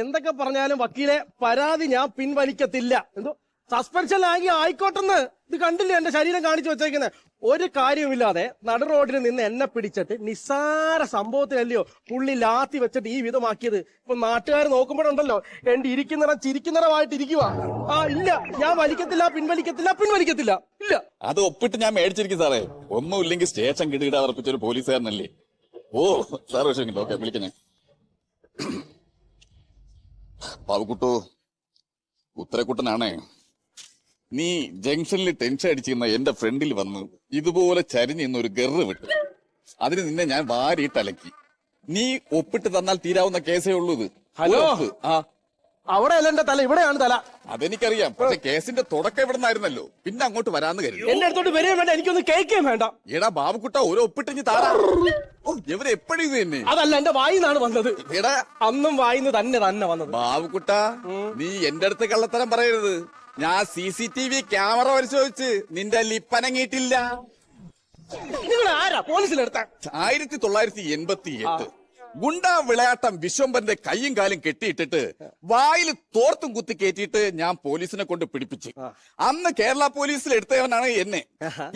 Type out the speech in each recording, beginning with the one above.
എന്തൊക്കെ പറഞ്ഞാലും വക്കീലെ പരാതി ഞാൻ പിൻവലിക്കത്തില്ല. എന്തോ സസ്പെൻഷൻ ആയിക്കോട്ടെന്ന്. ഇത് കണ്ടില്ലേ എന്റെ ശരീരം കാണിച്ചു വെച്ചേക്കുന്നത്. ഒരു കാര്യവുമില്ലാതെ നടു റോഡിൽ നിന്ന് എന്നെ പിടിച്ചിട്ട് നിസ്സാര സംഭവത്തിലല്ലയോ പുള്ളി ലാത്തി വെച്ചിട്ട് ഈ വിധമാക്കിയത്. ഇപ്പൊ നാട്ടുകാർ നോക്കുമ്പോഴുണ്ടല്ലോ എന്റെ ഇരിക്കുന്നിടം ചിരിക്കുന്നിടമായിട്ട് ഇരിക്കുക. ഇല്ല, ഞാൻ പിൻവലിക്കത്തില്ല. ഇല്ല, അത് ഒപ്പിട്ട് ഞാൻ മേടിച്ചിരിക്കും സാറേ. ഒന്നുമില്ലെങ്കിൽ സ്റ്റേഷൻ കിട്ടിയിട്ട് അർപ്പിച്ചൊരു പോലീസുകാരനല്ലേ. ഓ സാർ വിഷമില്ല. ഓക്കെ, വിളിക്കാം ഞാൻ. പാവക്കുട്ടു, ഉത്തരക്കുട്ടനാണേ. നീ ജംഗ്ഷനിൽ ടെൻഷൻ അടിച്ചിരുന്ന എന്റെ ഫ്രണ്ടിൽ വന്ന് ഇതുപോലെ ചരിഞ്ഞിന്ന് ഒരു ഗർറ് വിട്ടു. അതിന് നിന്നെ ഞാൻ വാരിയിട്ട് അലക്കി. നീ ഒപ്പിട്ട് തന്നാൽ തീരാവുന്ന കേസേ ഉള്ളൂ ഇത്. ഹലോ, അവിടെ അല്ല എന്റെ തല, ഇവിടെയാണ് തല. അതെനിക്കറിയാം, പക്ഷെ കേസിന്റെ തുടക്കം ഇവിടെ നിന്നായിരുന്നല്ലോ. പിന്നെ അങ്ങോട്ട് വരാന്ന് കരുതി. എന്റെ അടുത്തോട്ട് വരികയും വേണ്ട, എനിക്കൊന്ന് കേൾക്കുകയും വേണ്ട. എടാ ബാബുക്കുട്ട, ഒരു ഒപ്പിട്ടിഞ്ഞ് താറാ. ഇവരെ എപ്പോഴും ഇത് തന്നെ. അതല്ല, എന്റെ വായിന്നാണ് വന്നത്. എടാ, അന്നും വായിന്ന് തന്നെ വന്നത്. ബാബുക്കുട്ട, നീ എന്റെ അടുത്ത് കള്ളത്തരം പറയരുത്. ഞാൻ CCTV ക്യാമറ പരിശോധിച്ച് നിന്റെ ലിപ്പനങ്ങിയിട്ടില്ല. നിങ്ങൾ ആരാ പോലീസിലെടുത്ത? 1988 ഗുണ്ടാ വിളയാട്ടം വിശ്വംബന്റെ കയ്യും കാലും കെട്ടിയിട്ടിട്ട് വായിൽ തോർത്തും കുത്തി കയറ്റിയിട്ട് ഞാൻ പോലീസിനെ കൊണ്ട് പിടിപ്പിച്ചു. അന്ന് കേരള പോലീസിൽ എടുത്തവനാണ് എന്നെ.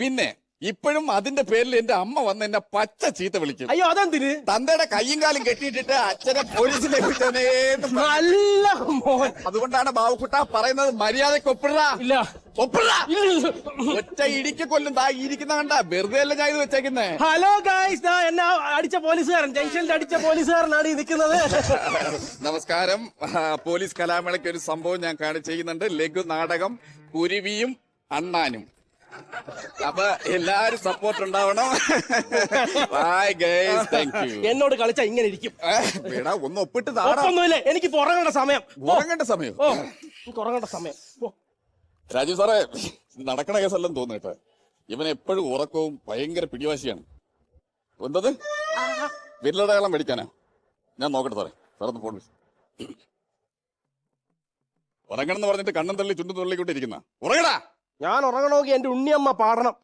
പിന്നെ ഇപ്പോഴും അതിന്റെ പേരിൽ എന്റെ അമ്മ വന്ന് എന്നെ പച്ച ചീത്ത വിളിക്കും. അയ്യോ, അതെന്തിന്? തന്തയുടെ കയ്യും കാലും കെട്ടിയിട്ടിട്ട് അച്ഛനെ പോലീസിലേപ്പിച്ചേ. നല്ല മോൻ. അതുകൊണ്ടാണ് ബാബുക്കുട്ട പറയുന്നത്, മര്യാദക്ക് ഒപ്പിടാ. ഇല്ല, ഒപ്പിടാ. ഒറ്റ ഇടിക്ക് കൊല്ലും. താ ഇരിക്കുന്ന കണ്ട, വെറുതെ അല്ല ഞാൻ ഇത് വെച്ചേക്കുന്നേ. ഹലോ ഗായ്സ്, എന്നെ അടിച്ച പോലീസുകാരൻ, ജംഗ്ഷനിൽ അടിച്ച പോലീസുകാരനാണ് ഈ നിൽക്കുന്നത്. നമസ്കാരം. പോലീസ് കലാമേളയ്ക്ക് ഒരു സംഭവം ഞാൻ കാണിച്ചിരിക്കുന്നുണ്ട്. ലഘു നാടകം കുരുവിയും അണ്ണാനും. അപ്പൊ എല്ലാരും സപ്പോർട്ട് ഉണ്ടാവണം. എന്നോട് കളിച്ചാ ഇങ്ങനെ ഇരിക്കും. ഒന്ന് ഒപ്പിട്ട് ഒന്നുമില്ല, എനിക്ക് ഉറങ്ങേണ്ട സമയം. ഉറങ്ങേണ്ട സമയം. രാജീവ് സാറേ, നടക്കണ കേസല്ലെന്ന് തോന്നുന്നു. ഇവൻ എപ്പോഴും ഉറക്കവും ഭയങ്കര പിടിവാശിയാണ്. എന്തത് വിരലടയാളം മേടിക്കാനാ? ഞാൻ നോക്കട്ടെ സാറേ. സാറൊന്ന് ഫോൺ ഉറങ്ങണമെന്ന് പറഞ്ഞിട്ട് കണ്ണും തള്ളി ചുണ്ടും തള്ളിക്കൊണ്ടിരിക്കുന്ന ഉറങ്ങടാ. ഞാൻ ഉറങ്ങണമെങ്കിൽ എന്റെ ഉണ്ണിയമ്മ പാടണം.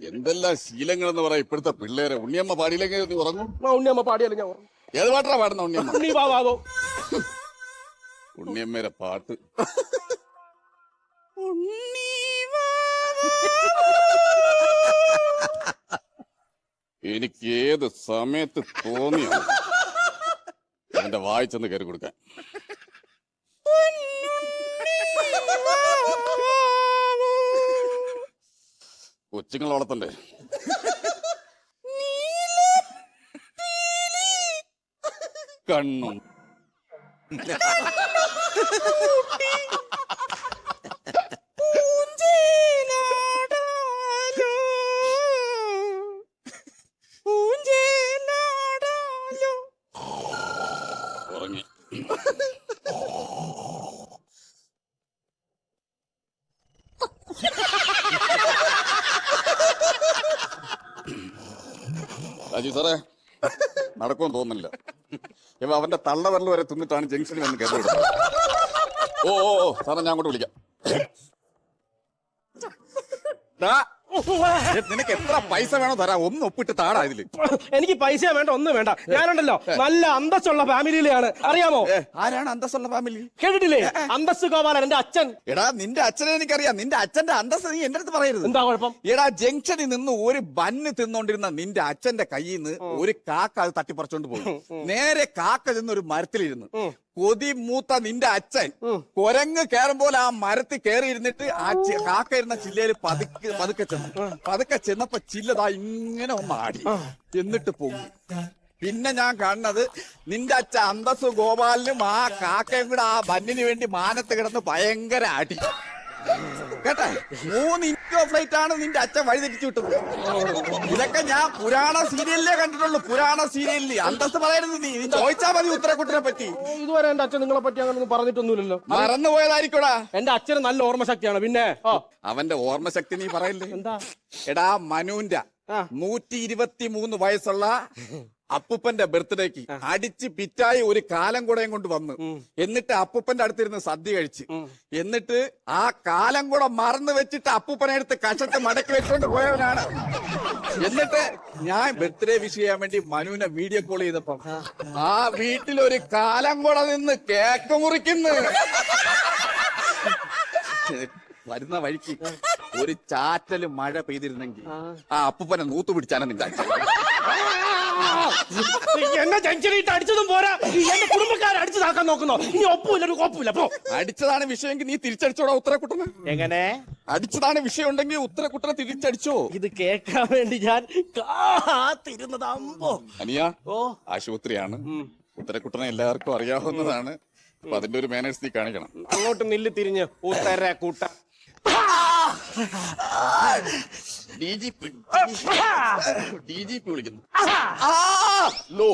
എന്തെല്ലാം ശീലങ്ങൾ എന്ന് പറയാം ഇപ്പോഴത്തെ പിള്ളേരെ. ഉണ്ണിയമ്മ പാടിയില്ലെങ്കിൽ നീ ഉറങ്ങും? ഉണ്ണിയമ്മ പാടിയാലും ഞാൻ ഉറങ്ങും. ഏത് പാട്ടാ പാടുന്ന ഉണ്ണിയമ്മ? ഉണ്ണി ബാബാവോ. ഉണ്ണിയമ്മേരെ പാട്ട്. എനിക്ക് ഏത് സമയത്ത് തോന്നിയോ എന്റെ വായിച്ചെന്ന് കയറി കൊടുക്കാൻ. കൊച്ചുങ്ങൾ വളർത്തണ്ടേ? കണ്ണും ഉറങ്ങി. രാജീവ് സാറേ, നടക്കുമെന്ന് തോന്നുന്നില്ല. ഇവ അവന്റെ തള്ളവരൽ വരെ തിന്നിട്ടാണ് ജംഗ്ഷനിൽ വന്ന് കയറി വിടുന്നത്. ഓ സാറേ, ഞാൻ അങ്ങോട്ട് വിളിക്കാം. നിനക്ക് എത്ര പൈസ വേണോ തരാം. ഒന്ന് ഒപ്പിട്ട് താടാ ഇതില്. എനിക്ക് പൈസ വേണ്ട, ഒന്നും വേണ്ട. ഞാനുണ്ടല്ലോ നല്ല അന്തസ്സുള്ള ഫാമിലിയിലാണ്. അറിയാമോ? ആരാണ് അന്തസ്സുള്ള ഫാമിലി? കേട്ടിട്ടില്ലേ? അന്തസ് ഗോപാലൻ, എന്റെ അച്ഛൻ. എടാ, നിന്റെ അച്ഛനെ എനിക്കറിയാം. നിന്റെ അച്ഛന്റെ അന്തസ് നീ എന്റെ അടുത്ത് പറയരുത്. എന്താ കുഴപ്പം? എടാ, ജംഗ്ഷനിൽ നിന്ന് ഒരു ബന്ന് തിന്നോണ്ടിരുന്ന നിന്റെ അച്ഛന്റെ കയ്യിൽ നിന്ന് ഒരു കാക്ക അത് തട്ടിപ്പറിച്ചോണ്ട് പോയി. നേരെ കാക്ക ചെന്ന് ഒരു മരത്തിലിരുന്ന്. കൊതി മൂത്ത നിന്റെ അച്ഛൻ കുരങ്ങ് കയറും പോലെ ആ മരത്തിൽ കയറി ഇരുന്നിട്ട് ആ കാക്ക ഇരുന്ന ചില്ലയിൽ പതുക്കെ ചെന്നപ്പോ ചില്ലതാ ഇങ്ങനെ ഒന്ന് ആടി, എന്നിട്ട് പോകും. പിന്നെ ഞാൻ കാണുന്നത് നിന്റെ അച്ഛൻ അന്തസ് ഗോപാലിനും ആ കാക്കയും കൂടെ ആ ബന്നിന് വേണ്ടി മാനത്ത് കിടന്ന് ഭയങ്കര അടി. കേട്ടെ, 3 ഇൻഡോ ഫ്ലൈറ്റ് ആണ് നിന്റെ അച്ഛൻ വഴിതെറ്റിച്ചു വിട്ടത്. ഇതൊക്കെ ഞാൻ പുരാണ സീരിയലിലേ കണ്ടിട്ടുള്ളൂ. പുരാണ സീരിയലിൽ അന്തസ് പറയരുത്. നീ ചോദിച്ചാ മതി ഉത്തരക്കുട്ടിനെ പറ്റി. ഇതുവരെ എന്റെ അച്ഛൻ നിങ്ങളെ പറ്റി അങ്ങനെ പറഞ്ഞിട്ടൊന്നുമില്ലല്ലോ. മറന്നുപോയതായിരിക്കൂടാ. എന്റെ അച്ഛന് നല്ല ഓർമ്മശക്തിയാണ്. പിന്നെ അവന്റെ ഓർമ്മശക്തി നീ പറയല്ലേ. എന്താ? എടാ, മനുവിന്റെ 123 വയസ്സുള്ള അപ്പൂപ്പന്റെ ബർത്ത്ഡേക്ക് അടിച്ച് പിറ്റായി ഒരു കാലം കൂടയും കൊണ്ട് വന്ന്. എന്നിട്ട് അപ്പൂപ്പന്റെ അടുത്തിരുന്ന് സദ്യ കഴിച്ച്. എന്നിട്ട് ആ കാലം കൂടെ മറന്നു വെച്ചിട്ട് അപ്പൂപ്പനെ എടുത്ത് കഷത്ത് മടക്കി വെച്ചോണ്ട് പോയവനാണ് എന്നിട്ട് ഞാൻ ബർത്ത്ഡേ വിഷ് ചെയ്യാൻ വേണ്ടി മനുവിനെ വീഡിയോ കോൾ ചെയ്തപ്പോ ആ വീട്ടിലൊരു കാലം കൂടെ നിന്ന് കേക്ക് മുറിക്കുന്നു. വരുന്ന വഴിക്ക് ഒരു ചാറ്റല് മഴ പെയ്തിരുന്നെങ്കിൽ ആ അപ്പൂപ്പനെ നൂത്തു പിടിച്ചാണ് നിന്റെ അച്ഛൻ. എന്നെ ജംഗ്ഷനിട്ട് അടിച്ചതും പോരാ, എന്റെ കുടുംബക്കാരെ അടിച്ചതാക്കാൻ നോക്കുന്നോ? ഇനി ഒപ്പില്ല പോ. അടിച്ചതാണ് വിഷയമെങ്കിൽ നീ തിരിച്ചടിച്ചോടാ ഉത്തരക്കുട്ടന്. എങ്ങനെ അടിച്ചതാണ് വിഷയം ഉണ്ടെങ്കിൽ ഉത്തരക്കുട്ടനെ തിരിച്ചടിച്ചോ? ഇത് കേൾക്കാൻ വേണ്ടി ഞാൻ കാത്തിരുന്നത്. അമ്പോ അനിയ ആശുപത്രിയാണ്, ഉത്തരക്കുട്ടനെ എല്ലാവർക്കും അറിയാവുന്നതാണ്. അപ്പൊ അതിന്റെ ഒരു മാനേഴ്സ് നീ കാണിക്കണം. അങ്ങോട്ട് നില്ല് തിരിഞ്ഞ് ഉത്തരക്കുട്ട. DGP വിളിക്കുന്നു. ലോ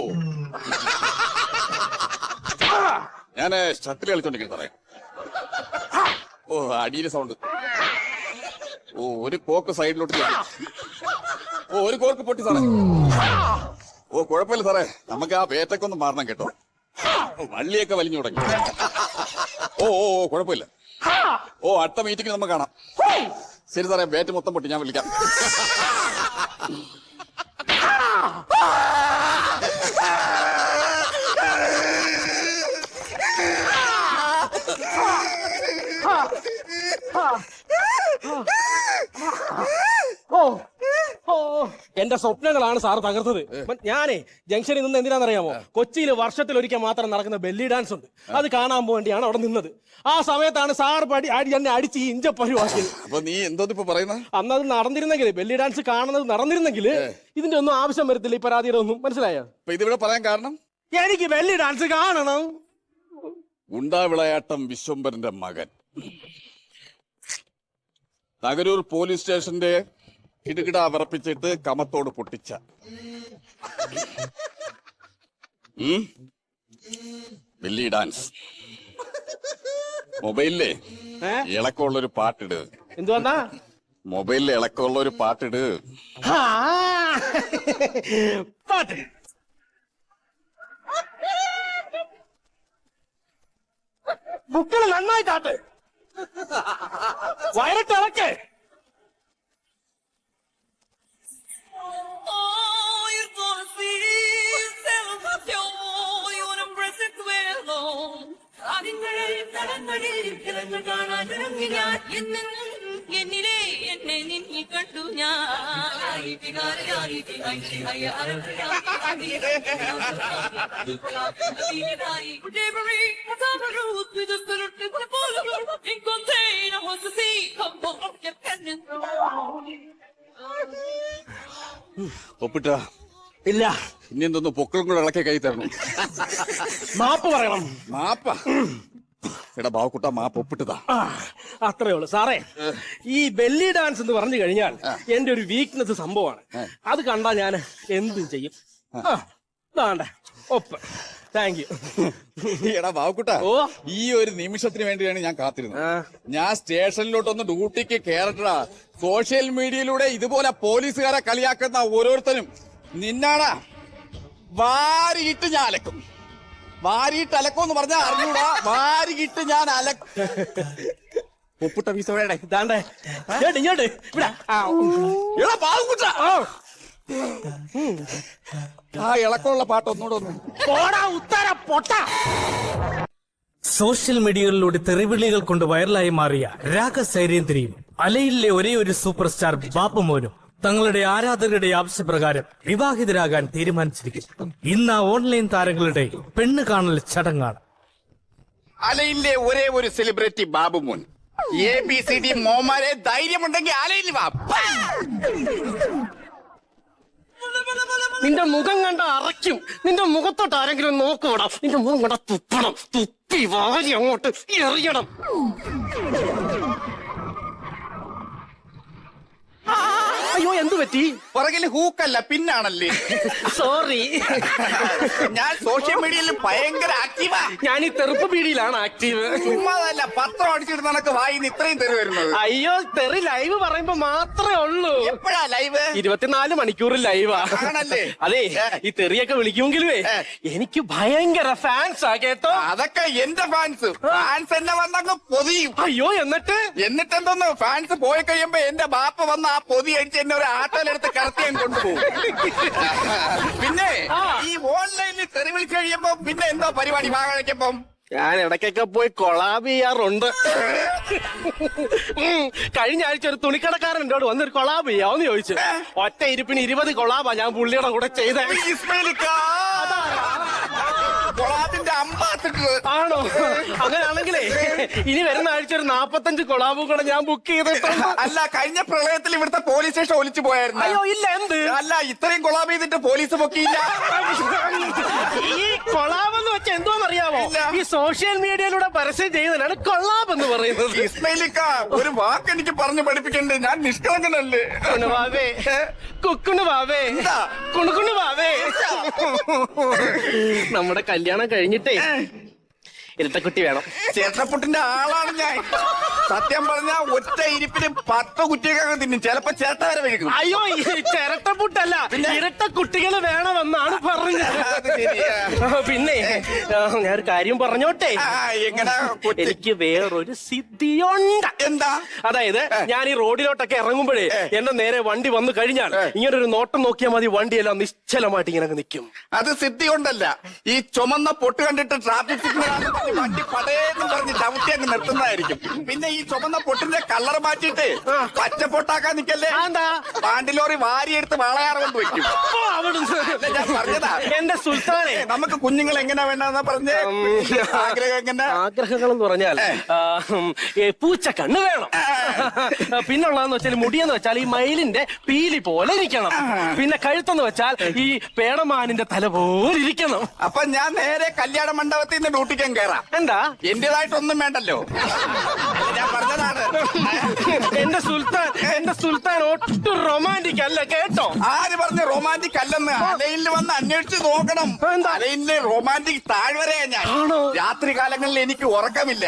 ഞാന് ഷട്ടിൽ കളിച്ചോണ്ടിരിക്കുന്നു സാറേ. ഓ അടിയിലെ സൗണ്ട്. ഓ ഒരു കോക്ക് സൈഡിലോട്ട്. ഓ ഒരു കോർക്ക് പൊട്ടി സാറേ. ഓ കുഴപ്പമില്ല സാറേ, നമുക്ക് ആ വേറ്റൊക്കെ ഒന്ന് മാറണം കേട്ടോ. വള്ളിയൊക്കെ വലിഞ്ഞു തുടങ്ങി. ഓ ഓ ഓ കുഴപ്പമില്ല. ഓ അടുത്ത മീറ്റിംഗ് നമുക്ക് കാണാം. ശരി സാറേ, വേറ്റ് മൊത്തം പൊട്ടി, ഞാൻ വിളിക്കാം. എന്റെ സ്വപ്നങ്ങളാണ് സാർ തകർത്തത്. ഞാനേ ജംഗ്ഷനിൽ നിന്ന് എന്തിനാണെന്നറിയാമോ? കൊച്ചിയിൽ വർഷത്തിൽ ഒരിക്കൽ മാത്രം നടക്കുന്ന ബെല്ലി ഡാൻസ് ഉണ്ട്, അത് കാണാൻ വേണ്ടിയാണ് അവിടെ നിന്നത്. ആ സമയത്താണ് സാർ എന്നെ അടിച്ച് ഈ ഇഞ്ചപ്പരുവാക്കിയത്. അപ്പൊ നീ എന്തോ ഇപ്പൊ പറയുന്നത്? അന്നത് നടന്നിരുന്നെങ്കിൽ, ബെല്ലി ഡാൻസ് കാണുന്നത് നടന്നിരുന്നെങ്കിൽ ഇതിന്റെ ഒന്നും ആവശ്യം വരത്തില്ല, ഈ പരാതിയുടെ ഒന്നും. മനസ്സിലായോ? ഇതിവിടെ പറയാൻ കാരണം എനിക്ക് ബെല്ലി ഡാൻസ് കാണണം. ഗുണ്ടാവിളയാട്ടം വിശ്വംഭരന്റെ മകൻ നഗരൂർ പോലീസ് സ്റ്റേഷന്റെ കിടുകിട വിറപ്പിച്ചിട്ട് കമത്തോട് പൊട്ടിച്ച ബെല്ലി ഡാൻസ്. മൊബൈലിലെ ഇളക്കമുള്ളൊരു പാട്ടിട്. എന്തുവന്നാ? മൊബൈലിൽ ഇളക്കമുള്ളൊരു പാട്ടിട്. പാട്ട് ബുക്കിൽ നന്നായിട്ടാട്ട് വയറിട്ടിളക്കേ. എന്നിലെ എന്നെ നിന്നി കണ്ടു ഞാൻ. ഒപ്പിട്ട ഇല്ല, ഇനി എന്തൊന്ന് പൊക്കളും കൂടെ ഇളക്കി കൈ തരണം. മാപ്പ് പറയണം. മാപ്പ എടാ ബാവക്കുട്ട, മാപ്പ് ഒപ്പിട്ടതാ. അത്രേ ഉള്ളു സാറേ. ഈ ബെല്ലി ഡാൻസ് എന്ന് പറഞ്ഞു കഴിഞ്ഞാൽ എന്റെ ഒരു വീക്ക്നെസ് സംഭവമാണ്. അത് കണ്ടാ ഞാൻ എന്തും ചെയ്യും. വേണ്ട ഒപ്പ്. Thank you. എടാ ബാവക്കുട്ട, ഓ ഈ ഒരു നിമിഷത്തിന് വേണ്ടിയാണ് ഞാൻ കാത്തിരുന്നത്. ഞാൻ സ്റ്റേഷനിലോട്ടൊന്ന് ഡ്യൂട്ടിക്ക് കേറട്ടാ. സോഷ്യൽ മീഡിയയിലൂടെ ഇതുപോലെ പോലീസുകാരെ കളിയാക്കുന്ന ഓരോരുത്തരും നിന്നാടാ വാരിയിട്ട് ഞാൻ അലക്കും. വാരിയിട്ട് അലക്കോന്ന് പറഞ്ഞാൽ അറിഞ്ഞൂടാ. വാരിയിട്ട് ഞാൻ ഒപ്പിട്ട പീസ വേണ്ടേ? ഇതാണ്ടേ ഇങ്ങോട്ട് ഇവിടെ. എടാ ബാവക്കുട്ട, ആ ഇളക്കമുള്ള പാട്ട് ഒന്നുകൂടെ ഒന്ന് പോടാ ഉത്തര പൊട്ട. സോഷ്യൽ മീഡിയകളിലൂടെ തെറിവിളികൾ കൊണ്ട് വൈറലായി മാറിയ രാഗസൈരേന്ദ്രയും അലയിലെ ഒരേ ഒരു സൂപ്പർ സ്റ്റാർ ബാപ്പുമോനും തങ്ങളുടെ ആരാധകരുടെ ആവശ്യപ്രകാരം വിവാഹിതരാകാൻ തീരുമാനിച്ചിരിക്കുന്നു. ഇന്ന് ആ ഓൺലൈൻ താരങ്ങളുടെ പെണ്ണ് കാണൽ ചടങ്ങാണ്. അലയിലെ ഒരേ ഒരു സെലിബ്രിറ്റി ബാബുമോൻ. ABCD മോമാരെ ധൈര്യമുണ്ടെങ്കിൽ അലയിൽ വാ. നിന്റെ മുഖം കണ്ട അറയ്ക്കും. നിന്റെ മുഖത്തോട്ട് ആരെങ്കിലും നോക്കൂടാ. നിന്റെ മുഖം കണ്ട തുപ്പണം. തുപ്പി വാരി അങ്ങോട്ട് എറിയണം. അയ്യോ എന്തു പറ്റി? പുറകിൽ ഹൂക്കല്ല, പിന്നാണല്ലേ. സോറി. ഞാൻ സോഷ്യൽ മീഡിയയിൽ ഭയങ്കര ആക്റ്റീവാ. ഞാൻ ഈ തെറുപ്പ് പീടിയിലാണ് ആക്റ്റീവ്. ചുമ്മാതല്ല, പത്രം അടിച്ചിട്ട് നിനക്ക് വായിന്ന് ഇത്രയും തെറി വരുന്നത്. അയ്യോ തെറി ലൈവ് പറയുമ്പോ മാത്രമേ ഉള്ളൂ. എപ്പോഴാ ലൈവ്? 24 മണിക്കൂർ ലൈവാ. ആണല്ലേ? അതെ, ഈ തെറിയൊക്കെ വിളിക്കുമെങ്കിലേ എനിക്ക് ഭയങ്കര ഫാൻസാ കേട്ടോ. അതൊക്കെ എന്റെ ഫാൻസ്. ഫാൻസ് എന്നെ വന്നങ്ങ് പൊതിയും. അയ്യോ എന്നിട്ട് എന്നിട്ടെന്തോന്ന്, ഫാൻസ് പോയി കഴിയുമ്പോ എന്റെ ബാപ്പ വന്ന് ആ പൊതി അടിച്ച് എന്നെ ഒരു ആട്ടോയിലെടുത്ത് കടത്തിയാൻ കൊണ്ടുപോകും. പിന്നെ ഈ ഓൺലൈനിൽ തെറി വിളിച്ച് കഴിയുമ്പോ പിന്നെ എന്തോ പരിപാടി വാങ്ങയ്ക്കപ്പം? ഞാൻ ഇടയ്ക്കൊക്കെ പോയി കൊളാബ് ചെയ്യാറുണ്ട്. കഴിഞ്ഞ ആഴ്ച ഒരു തുണിക്കടക്കാരൻ എന്നോട് വന്നൊരു കൊളാബ് ചെയ്യാവെന്ന് ചോദിച്ചു. ഒറ്റ ഇരിപ്പിന് 20 കൊളാബാ ഞാൻ പുള്ളിയുടെ കൂടെ ചെയ്തേ. കൊളാബിന്റെ അംബാസിഡർ ആണോ? അങ്ങനെയാണെങ്കിലേ ഇനി വരുന്ന ആഴ്ച ഒരു 45 കൊളാബും കൂടെ ഞാൻ ബുക്ക് ചെയ്തിട്ടുണ്ട്. അല്ല, കഴിഞ്ഞ പ്രളയത്തിൽ ഇവിടുത്തെ പോലീസ് സ്റ്റേഷൻ ഒലിച്ചു പോയായിരുന്നു. അയ്യോ ഇല്ല, എന്ത്? അല്ല, ഇത്രയും കൊളാബ് ചെയ്തിട്ട് പോലീസ് പൊക്കിയില്ല. ഈ കൊളാബ് എന്ന് വെച്ചാൽ എന്തോന്നറിയാമോ? ഈ സോഷ്യൽ മീഡിയയിലൂടെ പരസ്യം ചെയ്യുന്നതിനാണ് കൊളാബ് എന്ന് പറയുന്നത്. ഇസ്മയിലിക്ക, ഒരു വാക്ക് എനിക്ക് പറഞ്ഞു പഠിപ്പിക്കണ്ടേ? ഞാൻ നിഷ്കളങ്കനല്ലേ? ബാവേ, കുക്കുണ് ബാവേ, കുണുക്കുണ് ബാവേ. നമ്മുടെ കല്യാണം കഴിഞ്ഞിട്ടേ ഇരട്ടക്കുട്ടി വേണം. ചേട്ടപ്പുട്ടിന്റെ ആളാണ് ഞാൻ. സത്യം പറഞ്ഞ ഒറ്റ ഇരിപ്പിന് 10 കുട്ടിയൊക്കെ തിന്നും. ചിലപ്പോ ചേട്ട വരെ വയ്ക്കും. അയ്യോ, ഈ ചിരട്ടപ്പുട്ടല്ല, ഇരട്ട കുട്ടികൾ വേണമെന്നാണ് പറഞ്ഞത്. പിന്നെ ഞാനൊരു കാര്യം പറഞ്ഞോട്ടെ. എങ്ങനെ? എനിക്ക് വേറൊരു സിദ്ധിയുണ്ട്. എന്താ? അതായത് ഞാൻ ഈ റോഡിലോട്ടൊക്കെ ഇറങ്ങുമ്പോഴേ എന്റെ നേരെ വണ്ടി വന്നു കഴിഞ്ഞാൽ ഇങ്ങനെ ഒരു നോട്ടം നോക്കിയാൽ മതി, വണ്ടിയെല്ലാം നിശ്ചലമായിട്ട് ഇങ്ങനെ നിൽക്കും. അത് സിദ്ധി കൊണ്ടല്ല, ഈ ചുമന്ന പൊട്ട് കണ്ടിട്ട് ട്രാഫിക് സിഗ്നൽ വണ്ടി പടേന്ന് പറഞ്ഞ് ചവിട്ടി അങ്ങ് നിർത്തുന്നതായിരിക്കും. പിന്നെ ഈ ചുമന്ന പൊട്ടിന്റെ കളർ മാറ്റിയിട്ട് പച്ച പൊട്ടാക്കാൻ നിക്കല്ലേ. പാണ്ടി ലോറി വാരിയെടുത്ത് വാളയാറ് കൊണ്ട് വെക്കും. ഞാൻ പറഞ്ഞതാ എന്റെ സുൽത്താനെ, നമുക്ക് കുഞ്ഞുങ്ങൾ എങ്ങനെ വേണ്ടെന്നാ പറഞ്ഞേ? ആഗ്രഹം എങ്ങനെ? ആഗ്രഹങ്ങൾ എന്ന് പറഞ്ഞാൽ പൂച്ച കണ്ണ് വേണം. പിന്നുള്ളതെന്ന് വെച്ചാൽ മുടിയെന്ന് വെച്ചാൽ ഈ മയിലിന്റെ പീലി പോലെ ഇരിക്കണം. പിന്നെ കഴുത്തെന്ന് വെച്ചാൽ ഈ പേടമാനിന്റെ തല പോലെ ഇരിക്കണം. അപ്പൊ ഞാൻ നേരെ കല്യാണ മണ്ഡപത്തിൽ നിന്ന് ഡ്യൂട്ടിക്കാൻ കയറാം. എന്താ? എന്റേതായിട്ടൊന്നും വേണ്ടല്ലോ, ഞാൻ പറഞ്ഞതാണ്. എന്റെ സുൽത്താൻ ഒട്ടും റൊമാൻറ്റിക് അല്ല കേട്ടോ. ആര് പറഞ്ഞ് റൊമാൻറ്റിക് അല്ലെന്ന്? അലയില് വന്ന് അന്വേഷിച്ച് നോക്കണം. അലയിലെ റൊമാൻറ്റിക് താഴ്വരയാ ഞാൻ. രാത്രി കാലങ്ങളിൽ എനിക്ക് ഉറക്കമില്ല.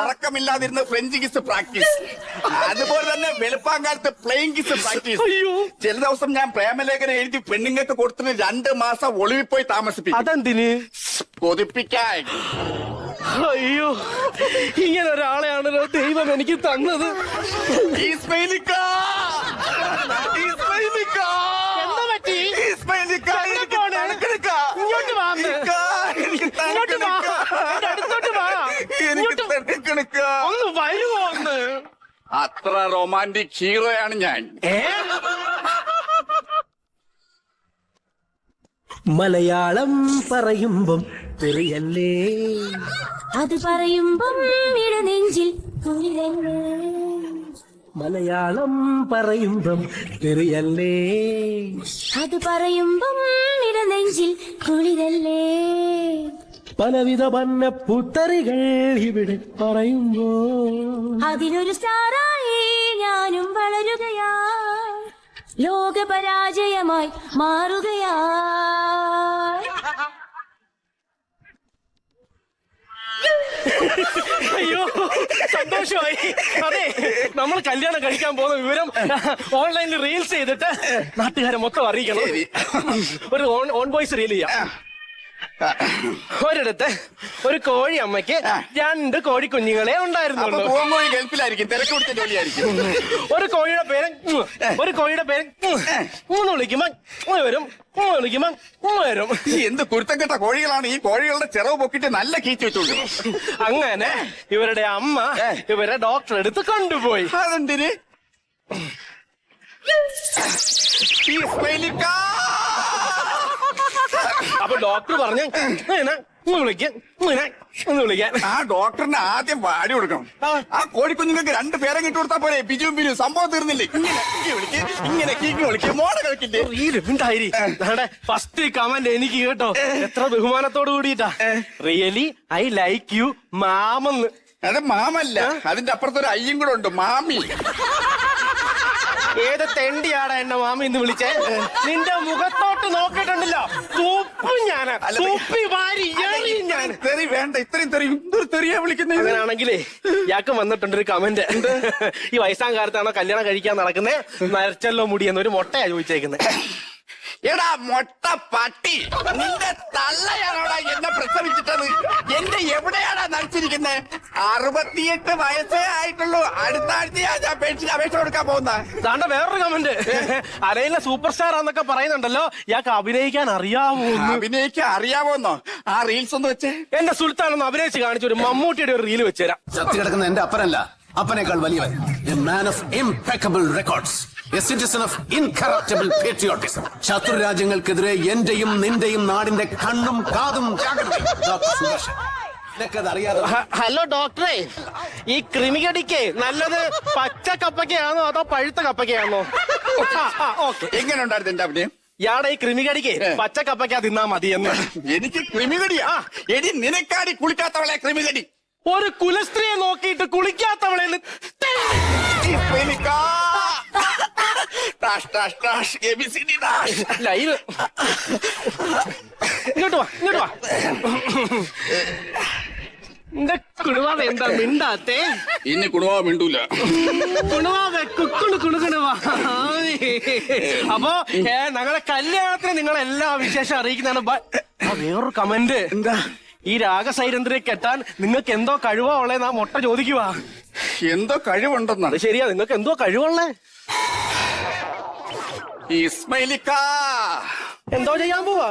ഉറക്കമില്ലാതിരുന്ന് ഫ്രഞ്ച് കിസ് പ്രാക്ടീസ്, അതുപോലെ തന്നെ വെളുപ്പാങ്കാലത്ത് പ്ലെയിൻ കിസ് പ്രാക്ടീസ്. ചില ദിവസം ഞാൻ പ്രേമലേഖനം എഴുതി പെണ്ണുങ്ങൾക്ക് കൊടുത്തിട്ട് 2 മാസം ഒളിവിൽ പോയി താമസിപ്പിക്കും. അതെന്തിന്? കൊതിപ്പിക്കാൻ. അയ്യോ, ഇങ്ങനെ ഒരാളെയാണല്ലോ ദൈവം എനിക്ക് തന്നത്. എന്താ പറ്റി? ഇങ്ങോട്ട് വാ, അടുത്തോട്ട് വാ. ഒന്ന് വരുമോ? ഒന്ന് അത്ര റൊമാൻറ്റിക് ഹീറോയാണ് ഞാൻ. മലയാളം പറയുമ്പം തെറിയല്ലേ, അത് പറയുമ്പം ഇടനെഞ്ചിൽ കുളിരല്ലേ. മലയാളം പറയുമ്പം തെറിയല്ലേ, അത് പറയുമ്പം ഇടനെഞ്ചിൽ കുളിരല്ലേ. പലവിധ പുത്തറികൾ ഇവിടെ പറയുമ്പോ അതിനൊരു സ്റ്റാറായി ഞാനും വളരുകയാ, ലോകപരാജയമായി മാറുകയാ. അയ്യോ, സന്തോഷമായി. അതെ, നമ്മൾ കല്യാണം കഴിക്കാൻ പോകുന്ന വിവരം ഓൺലൈനിൽ റീൽസ് ചെയ്തിട്ട് നാട്ടുകാരെ മൊത്തം അറിയിക്കണം. ഒരു ഓൺ വോയിസ് റീൽ ചെയ്യാം. ഒരിടത്ത് ഒരു കോഴി അമ്മയ്ക്ക് 2 കോഴിക്കുഞ്ഞുങ്ങളെ ഉണ്ടായിരുന്നുള്ളൂ. ഗൾഫിലായിരിക്കും, തിരക്ക് പിടിച്ച ജോലിയായിരിക്കും. ഒരു കോഴിയുടെ പേര് മൂന്ന് വിളിക്കുമ്പോ വരും, വിളിക്കുമ്പോ വരും. എന്ത് കുരുത്തക്കെട്ട കോഴികളാണ് ഈ കോഴികളുടെ ചിറവ് പൊക്കിട്ട് നല്ല കീച്ചു വെച്ചോളൂ. അങ്ങനെ ഇവരുടെ അമ്മ ഇവരെ ഡോക്ടർ എടുത്ത് കൊണ്ടുപോയി. അതെന്തിന്? അപ്പൊ ഡോക്ടർ പറഞ്ഞു വിളിക്കാൻ. ആ ഡോക്ടറിന് ആദ്യം വാടി കൊടുക്കണം. ആ കോഴിക്കുഞ്ഞുങ്ങൾക്ക് 2 പേരെ കിട്ടി കൊടുത്താ പോലെ ബിജുവും ബിജു സംഭവം തീർന്നില്ലേ? ഇങ്ങനെ കീക്കി വിളിക്കും, മോടെ കളിക്കില്ലേ? ഫസ്റ്റ് കമന്റ് എനിക്ക് കേട്ടോ, എത്ര ബഹുമാനത്തോട് കൂടിയിട്ടാ. റിയലി ഐ ലൈക്ക് യു മാമെന്ന്. അത് മാമല്ല, അതിന്റെ അപ്പുറത്തൊരു അയ്യും കൂടെ ഉണ്ട്, മാമി. ഏത് തെണ്ടിയാടാ എന്നെ മാമി എന്ന് വിളിച്ചേ? നിന്റെ മുഖത്തോട്ട് നോക്കിയിട്ടുണ്ടല്ലോ, തുപ്പും ഞാന്, തുപ്പി വാരി എറിയും ഞാൻ. തെറി വേണ്ട, ഇത്രയും തെറി എന്തൊരു തെറിയാ വിളിക്കുന്നത്? അങ്ങനെയാണെങ്കിലേ ഇയാൾക്ക് വന്നിട്ടുണ്ടൊരു കമന്റ്. ഈ വയസ്സാം കാലത്താണോ കല്യാണം കഴിക്കാൻ നടക്കുന്നേ? നരച്ചല്ലോ മുടി എന്നൊരു മൊട്ടയാ ചോദിച്ചേക്കുന്നത്. എടാ മൊട്ട പട്ടി, നിന്റെ തള്ളയാണോടാ എന്നെ പ്രസവിച്ചിട്ടത്? എന്റെ എവിടെയാടാ നടിച്ചിരിക്കുന്നത്? 68 വയസ്സേ ആയിട്ടുള്ളൂ. അടുത്ത ആഴ്ചയാ ഞാൻ പെൻഷൻ അപേക്ഷ കൊടുക്കാൻ പോകുന്ന. ദാണ്ട വേറൊരു കമന്റ്, അലയിലെ സൂപ്പർ സ്റ്റാർ ആന്നൊക്കെ പറയുന്നുണ്ടല്ലോ, ഇയാൾക്ക് അഭിനയിക്കാൻ അറിയാവോ? അഭിനയിക്കാൻ അറിയാമോന്നോ? ആ റീൽസ് ഒന്ന് വെച്ചേ. എന്റെ സുൽത്താനൊന്ന് അഭിനയിച്ച് കാണിച്ചു ഒരു മമ്മൂട്ടിയുടെ ഒരു റീല് വെച്ചുതരാം. ചത്തി കിടക്കുന്ന എന്റെ അപ്പനല്ല, അപ്പനേക്കാൾ വലിയവൻ. A man of impeccable records, A citizen of incorruptible patriotism. ശത്രു രാജ്യങ്ങൾക്കെതിരെ എന്റെയും നിന്റെയും നാടിന്റെ കണ്ണും കാതും ജാഗ്രതയും. ഡോക്ടർ സുദർശൻ, നിനക്കത് അറിയാതെ. ഹലോ ഡോക്ടറെ, ഈ കൃമികടിക്ക് നല്ലത് പച്ച കപ്പയ്ക്കാണോ അതോ പഴുത്ത കപ്പയ്ക്കാണോ? ഓക്കെ, എങ്ങനെ ഉണ്ടായിരുന്നു എന്റെ അഭിനയം? ഇയാടെ ഈ കൃമികടിക്ക് പച്ച കപ്പയ്ക്കാ തിന്നാ മതി എന്ന്. എനിക്ക് ക്രിമികടിയാ? എടി നിനക്കാടി കുളിക്കാത്തവളെ ക്രിമികടി. ഒരു കുലസ്ത്രീയെ നോക്കിയിട്ട് കുളിക്കാത്തവളെ ലൈവ്. ഇങ്ങോട്ട് വാ, ഇങ്ങോട്ട് വാ. എന്റെ കുണുവാവ എന്താ മിണ്ടാത്തേ? ഇനി കുണുവാ മിണ്ടൂല. കുണുവാവേ കുണുകുണുവാ. അപ്പൊ ഞങ്ങളുടെ കല്യാണത്തിന് നിങ്ങളെല്ലാ വിശേഷം അറിയിക്കുന്നതാണ്. വേറൊരു കമന്റ് എന്താ? ഈ രാഗസൈരന്ധ്രയെ കെട്ടാൻ നിങ്ങൾക്ക് എന്തോ കഴിവാ ഉള്ളേന്ന് ആ മൊട്ട ചോദിക്കുവാ. എന്തോ കഴിവുണ്ടെന്നാ? അത് ശരിയാ, നിങ്ങൾക്ക് എന്തോ കഴിവുള്ളേ? ഇസ്മൈലിക്ക എന്തോ ചെയ്യാൻ പോവാ?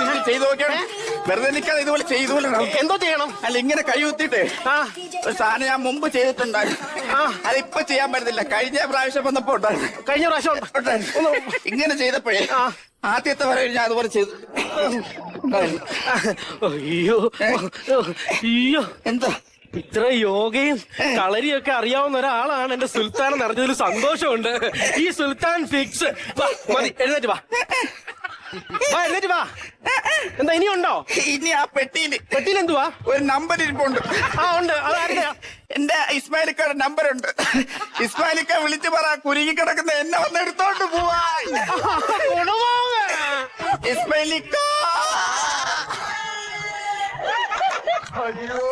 ഇങ്ങനെ ചെയ്തു നോക്കിയാണ്. വെറുതെ നിൽക്കാതെ ഇതുപോലെ ചെയ്തുപോലെ. എന്തോ ചെയ്യണം? അല്ല, ഇങ്ങനെ കൈ കുത്തിയിട്ട് ഒരു സാധനം ഞാൻ മുമ്പ് ചെയ്തിട്ടുണ്ടായിരുന്നു. അതിപ്പോ ചെയ്യാൻ പറ്റത്തില്ല. കഴിഞ്ഞ പ്രാവശ്യം വന്നപ്പോ ഉണ്ടായിരുന്നു. കഴിഞ്ഞ പ്രാവശ്യം ഇങ്ങനെ ചെയ്തപ്പോഴേ ആദ്യത്തെ വരെ ഞാൻ അതുപോലെ ചെയ്തു. അയ്യോ അയ്യോ, എന്താ ഇത്ര യോഗയും കളരിയൊക്കെ അറിയാവുന്ന ഒരാളാണ് എന്റെ സുൽത്താൻ നിറഞ്ഞതിൽ സന്തോഷമുണ്ട്. ഈ സുൽത്താൻ ഫിക്സ്. മതി, എഴുന്നേറ്റ് വാ. എഴുന്നേറ്റ് വാ. എന്താ ഇനിയുണ്ടോ? ഇനി ആ പെട്ടിയിൽ എന്തുവാ? ഒരു നമ്പർ ഇരിപ്പുണ്ട്. ഉണ്ട്. അതാരുടെ? എന്റെ ഇസ്മായിലിക്കയുടെ നമ്പർ ഉണ്ട്. ഇസ്മായിലിക്ക വിളിച്ചു പറ, കുരുങ്ങി കിടക്കുന്ന എന്നെ വന്ന് എടുത്തോണ്ട് പോവാ. ഇസ്മായിലിക്ക. അയ്യോ.